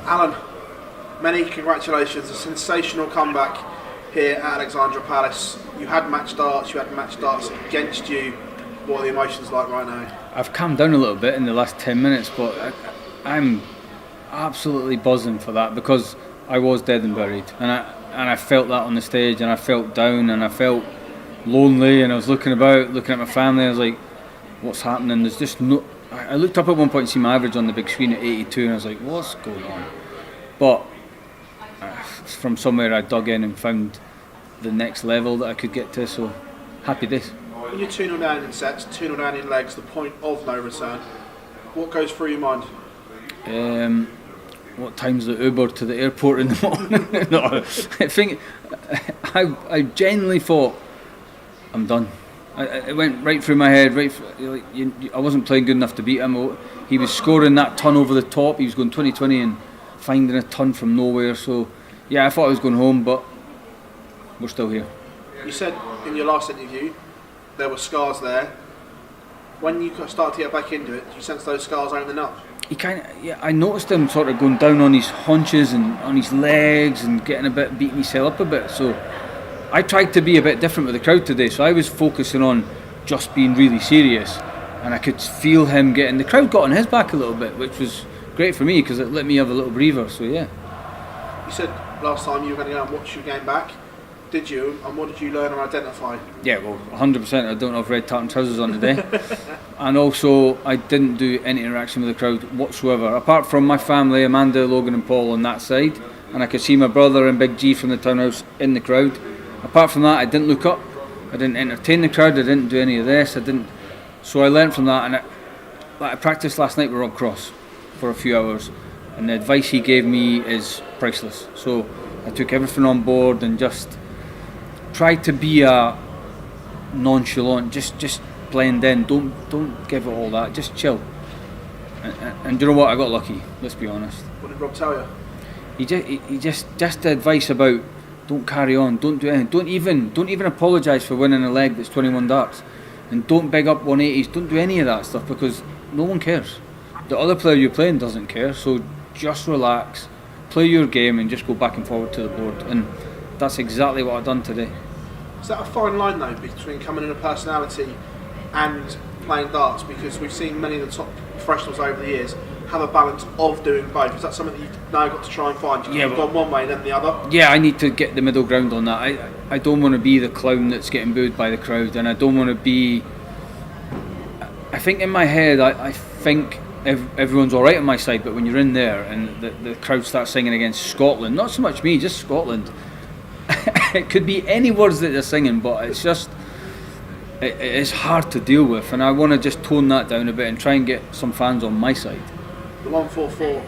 Alan, many congratulations, a sensational comeback here at Alexandra Palace. You had match darts against you. What are the emotions like right now? I've calmed down a little bit in the last 10 minutes, but I'm absolutely buzzing for that, because I was dead and buried, and I felt that on the stage, and I felt down, and I felt lonely, and I was looking at my family. I was like, what's happening? There's just no. I looked up at one point and see my average on the big screen at 82, and I was like, what's going on? But from somewhere I dug in and found the next level that I could get to, so happy days. When you're 2-0 down in sets, 2-0 down in legs, the point of no return, what goes through your mind? What time's the Uber to the airport in the morning? No, I think I genuinely thought I'm done. It went right through my head. I wasn't playing good enough to beat him. He was scoring that ton over the top. He was going 20-20 and finding a ton from nowhere. So yeah, I thought I was going home, but we're still here. You said in your last interview there were scars there. When you start to get back into it, do you sense those scars opening up? I noticed him sort of going down on his haunches and on his legs and getting a bit, beating himself up a bit. So I tried to be a bit different with the crowd today. So I was focusing on just being really serious, and I could feel him getting. The crowd got on his back a little bit, which was great for me because it let me have a little breather. So yeah. You said last time you were going to go and watch your game back. Did you? And what did you learn and identify? Yeah, well, 100%. I don't have red tartan trousers on today. And also, I didn't do any interaction with the crowd whatsoever, apart from my family, Amanda, Logan and Paul on that side. And I could see my brother and Big G from the townhouse in the crowd. Apart from that, I didn't look up. I didn't entertain the crowd. I didn't do any of this. So I learned from that. And I practiced last night with Rob Cross for a few hours. And the advice he gave me is priceless. So I took everything on board and just tried to be a nonchalant, just blend in. Don't give it all that. Just chill. And do you know what? I got lucky. Let's be honest. What did Rob tell you? He just the advice about don't carry on, don't do anything, don't even apologise for winning a leg that's 21 darts, and don't big up 180s. Don't do any of that stuff because no one cares. The other player you're playing doesn't care. So just relax, play your game, and just go back and forward to the board. And that's exactly what I've done today. Is that a fine line though between coming in a personality and playing darts? Because we've seen many of the top professionals over the years have a balance of doing both. Is that something that you've now got to try and find? You've gone one way and then the other? Yeah, I need to get the middle ground on that. I don't want to be the clown that's getting booed by the crowd, and I don't want to be. I think in my head I think everyone's alright on my side, but when you're in there and the crowd starts singing against Scotland, not so much me, just Scotland. It could be any words that they're singing, but it's just it's hard to deal with, and I want to just tone that down a bit and try and get some fans on my side. The 144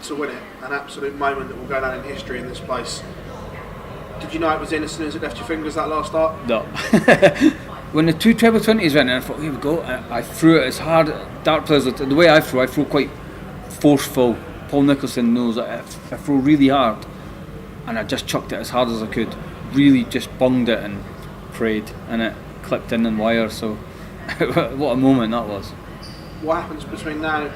to win it, an absolute moment that will go down in history in this place. Did you know it was in as soon as it left your fingers, that last start? No. When the two treble 20s went in, I thought, here we go. I threw it as hard. Dart players, the way I throw quite forceful. Paul Nicholson knows that I throw really hard. And I just chucked it as hard as I could. Really just bunged it and prayed, and it clipped in and wire. So what a moment that was. What happens between now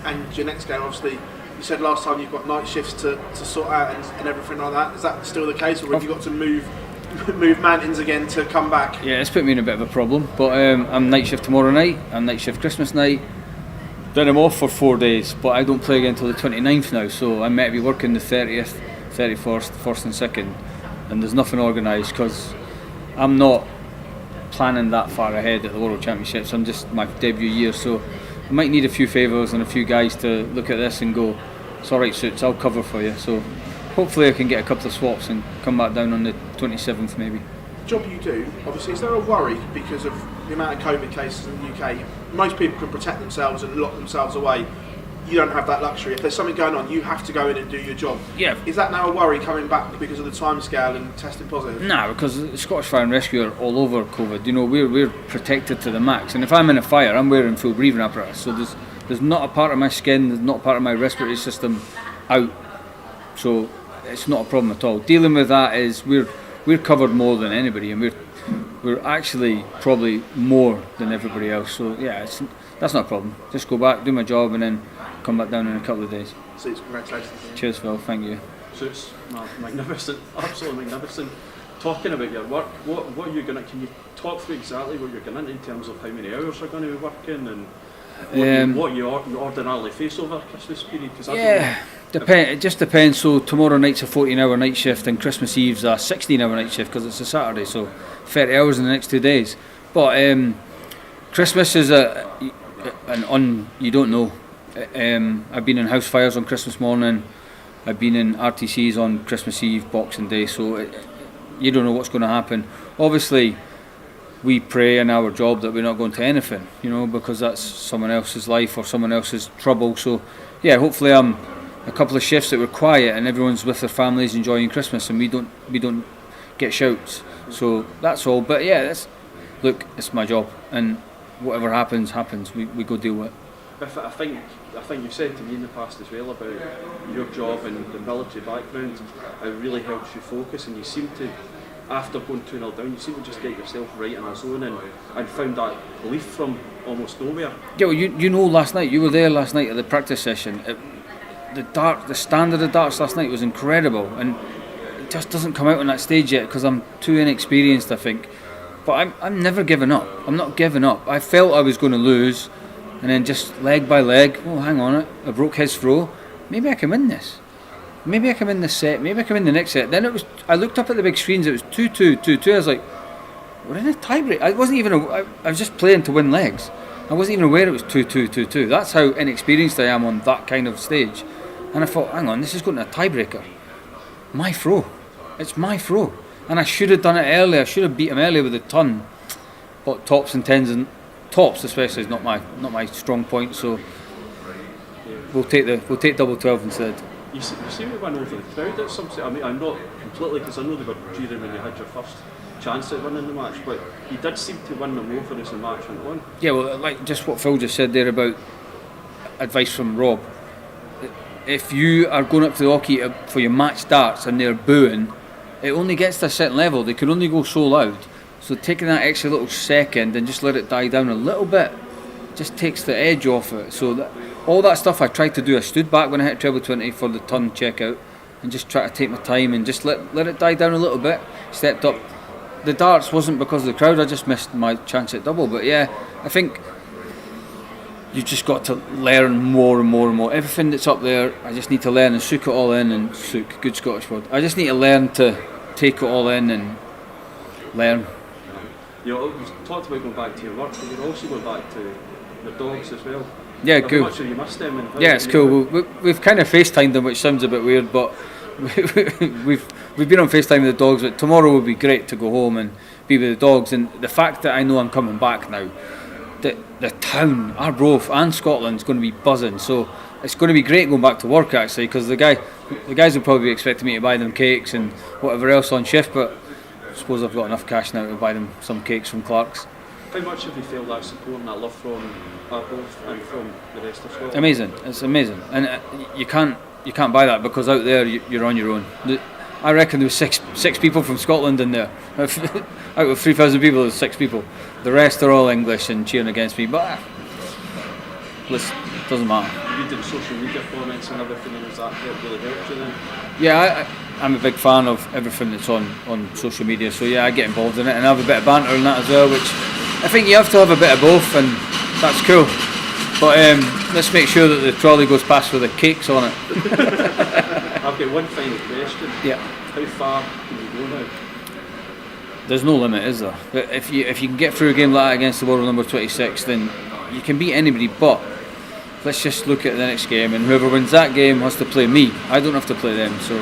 and your next game? Obviously you said last time you've got night shifts to sort out and everything like that. Is that still the case, or have you got to move mountains again to come back? Yeah, it's put me in a bit of a problem, but I'm night shift tomorrow night, I'm night shift Christmas night, then I'm off for 4 days, but I don't play again until the 29th now, so I'm meant to be working the 30th, 31st, 1st and 2nd, and there's nothing organised because I'm not planning that far ahead at the World Championships. I'm just my debut year, so I might need a few favours and a few guys to look at this and go, it's alright Suits, I'll cover for you. So hopefully I can get a couple of swaps and come back down on the 27th maybe. The job you do, obviously, is there a worry because of the amount of COVID cases in the UK? Most people can protect themselves and lock themselves away. You don't have that luxury. If there's something going on, you have to go in and do your job. Yeah. Is that now a worry coming back because of the timescale and testing positive? Nah, because the Scottish Fire and Rescue are all over COVID. You know, we're protected to the max. And if I'm in a fire, I'm wearing full breathing apparatus. So there's not a part of my skin, there's not a part of my respiratory system out. So it's not a problem at all. Dealing with that is we're covered more than anybody, and we're actually probably more than everybody else. So yeah, that's not a problem. Just go back, do my job, and then come back down in a couple of days. So congratulations. Cheers, Phil. Thank you. Suits, magnificent, absolutely magnificent. Talking about your work, what are you going to? Can you talk through exactly what you're going in terms of how many hours you're going to be working and what you ordinarily face over Christmas period? It just depends. So tomorrow night's a 14-hour night shift and Christmas Eve's a 16-hour night shift because it's a Saturday, so 30 hours in the next 2 days. But Christmas is you don't know. I've been in house fires on Christmas morning. I've been in RTCs on Christmas Eve, Boxing Day, so you don't know what's going to happen. Obviously, we pray in our job that we're not going to anything, because that's someone else's life or someone else's trouble. So, yeah, hopefully a couple of shifts that were quiet and everyone's with their families enjoying Christmas and we don't get shouts. So that's all. But yeah, it's my job, and whatever happens. We go deal with it. I think you've said to me in the past as well about your job and the military background. It really helps you focus, and you seem to, after going 2-0 down, you seem to just get yourself right in a zone and found that belief from almost nowhere. Yeah, well, last night, you were there last night at the practice session. The standard of darts last night was incredible, and it just doesn't come out on that stage yet because I'm too inexperienced, I think. But I'm never giving up. I'm not giving up. I felt I was going to lose. And then just leg by leg, hang on, I broke his throw. Maybe I can win this. Maybe I can win this set. Maybe I can win the next set. Then I looked up at the big screens, it was 2-2, 2-2. I was like, we're in a tiebreak. I was just playing to win legs. I wasn't even aware it was 2-2, 2-2. That's how inexperienced I am on that kind of stage. And I thought, hang on, this is going to a tiebreaker. My throw. It's my throw. And I should have done it earlier. I should have beat him earlier with a ton. But tops and tens and tops especially is not my strong point, so we'll take double 12 instead. You seem to win over the crowd at some stage. I mean, I'm not completely, because I know they were cheering when you had your first chance at winning the match, but you did seem to win them over as the match went on. Yeah, well, like just what Phil just said there about advice from Rob. If you are going up to the hockey for your match darts and they're booing, it only gets to a certain level. They can only go so loud. So taking that extra little second and just let it die down a little bit just takes the edge off it. So all that stuff I tried to do, I stood back when I hit treble 20 for the turn checkout and just try to take my time and just let it die down a little bit. Stepped up. The darts wasn't because of the crowd, I just missed my chance at double. But yeah, I think you just got to learn more and more and more. Everything that's up there, I just need to learn and soak it all in and soak, good Scottish word. I just need to learn to take it all in and learn. You talked about going back to your work, but you're also going back to your dogs as well. Yeah, cool. How much have you missed them? Yeah, it's cool. We've kind of FaceTimed them, which sounds a bit weird, but we've been on FaceTime with the dogs. But tomorrow would be great to go home and be with the dogs. And the fact that I know I'm coming back now, the town, Arbroath and Scotland's going to be buzzing. So it's going to be great going back to work actually, because the guys will probably be expecting me to buy them cakes and whatever else on shift, but I suppose I've got enough cash now to buy them some cakes from Clark's. How much have you felt that support and that love from Arbroath and from the rest of Scotland? Amazing, it's amazing, and you can't buy that because out there you're on your own. I reckon there was six people from Scotland in there. Out of 3,000 people, there's 6 people. The rest are all English and cheering against me, but listen, it doesn't matter. You did social media comments and everything, and that really helped you then? Yeah, I'm a big fan of everything that's on social media, so yeah, I get involved in it and have a bit of banter and that as well, which I think you have to have a bit of both, and that's cool. But let's make sure that the trolley goes past with the cakes on it. I've got one final question. Yeah. How far can you go now? There's no limit, is there? If you can get through a game like that against the world number 26, then you can beat anybody. But let's just look at the next game, and whoever wins that game has to play me. I don't have to play them, so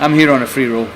I'm here on a free roll.